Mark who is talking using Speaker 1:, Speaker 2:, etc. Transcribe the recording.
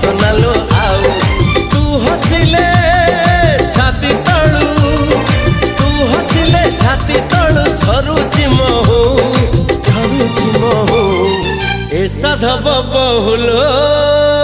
Speaker 1: सोनालो आउ तू हसिले छाती तळू तू हसिले छाती तळू झरुची महू ए साधव बहुलो।